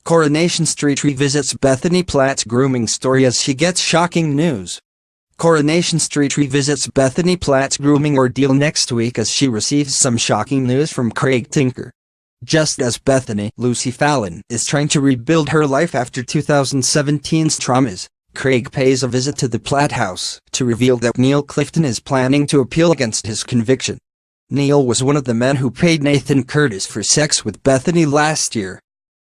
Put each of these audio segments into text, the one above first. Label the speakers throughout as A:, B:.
A: Coronation Street revisits Bethany Platt's grooming story as she gets shocking news. Coronation Street revisits Bethany Platt's grooming ordeal next week as she receives some shocking news from Craig Tinker. Just as Bethany, Lucy Fallon, is trying to rebuild her life after 2017's traumas, Craig pays a visit to the Platt house to reveal that Neil Clifton is planning to appeal against his conviction. Neil was one of the men who paid Nathan Curtis for sex with Bethany last year.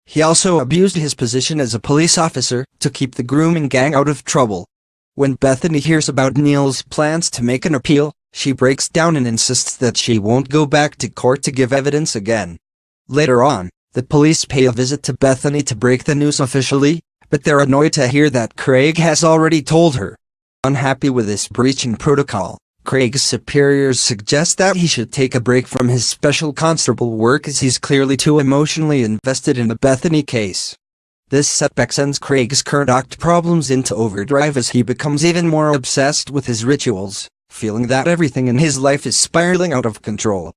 A: He also abused his position as a police officer to keep the grooming gang out of trouble. When Bethany hears about Neil's plans to make an appeal, she breaks down and insists that she won't go back to court to give evidence again. Later on, the police pay a visit to Bethany to break the news officially, but they're annoyed to hear that Craig has already told her. Unhappy with this breaching protocol, Craig's superiors suggest that he should take a break from his special constable work as he's clearly too emotionally invested in the Bethany case. This setback sends Craig's current act problems into overdrive as he becomes even more obsessed with his rituals, feeling that everything in his life is spiraling out of control.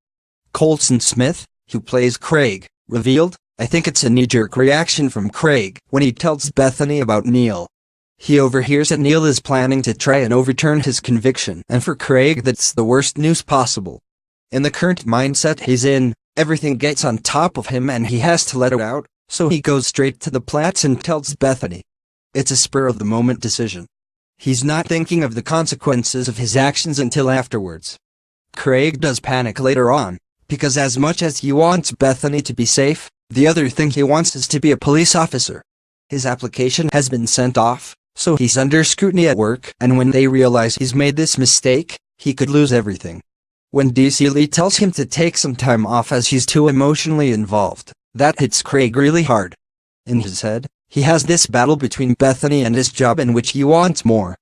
A: Colson Smith, who plays Craig, revealed, "I think it's a knee-jerk reaction from Craig when he tells Bethany about Neil. He overhears that Neil is planning to try and overturn his conviction, and for Craig that's the worst news possible. In the current mindset he's in, everything gets on top of him and he has to let it out, so he goes straight to the Platts and tells Bethany. It's a spur-of-the-moment decision. He's not thinking of the consequences of his actions until afterwards." Craig does panic later on, because as much as he wants Bethany to be safe, the other thing he wants is to be a police officer. His application has been sent off, so he's under scrutiny at work, and when they realize he's made this mistake, he could lose everything. When DC Lee tells him to take some time off as he's too emotionally involved, that hits Craig really hard. In his head, he has this battle between Bethany and his job in which he wants more.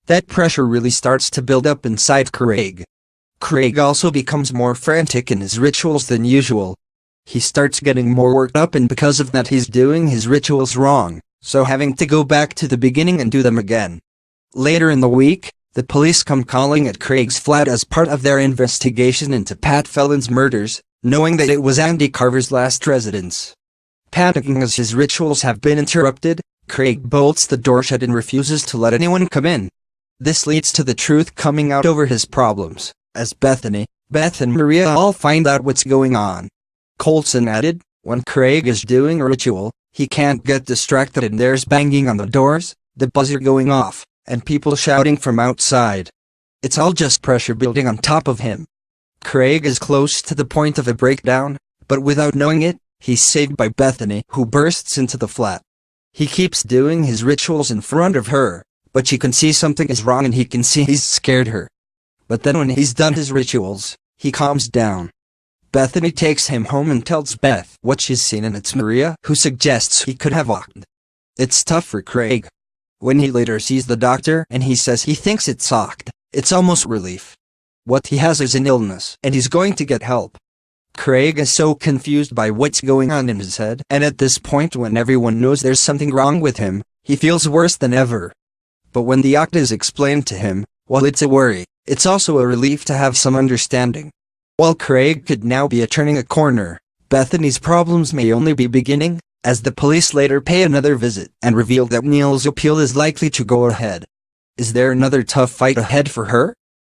A: That pressure really starts to build up inside Craig. Craig also becomes more frantic in his rituals than usual. He starts getting more worked up, and because of that he's doing his rituals wrong, so having to go back to the beginning and do them again. Later in the week, the police come calling at Craig's flat as part of their investigation into Pat Fallon's murders, knowing that it was Andy Carver's last residence. Panicking as his rituals have been interrupted, Craig bolts the door shut and refuses to let anyone come in. This leads to the truth coming out over his problems, as Bethany, Beth and Maria all find out what's going on. Colson added, "When Craig is doing a ritual, he can't get distracted and there's banging on the doors, the buzzer going off, and people shouting from outside. It's all just pressure building on top of him." Craig is close to the point of a breakdown, but without knowing it, he's saved by Bethany, who bursts into the flat. He keeps doing his rituals in front of her, but she can see something is wrong and he can see he's scared her. But then when he's done his rituals, he calms down. Bethany takes him home and tells Beth what she's seen, and it's Maria who suggests he could have walked. It's tough for Craig. When he later sees the doctor and he says he thinks it's socked, it's almost relief. What he has is an illness, and he's going to get help. Craig is so confused by what's going on in his head, and at this point when everyone knows there's something wrong with him, he feels worse than ever. But when the act is explained to him, while it's a worry, it's also a relief to have some understanding. While Craig could now be turning a corner, Bethany's problems may only be beginning, as the police later pay another visit and reveal that Neil's appeal is likely to go ahead. Is there another tough fight ahead for her?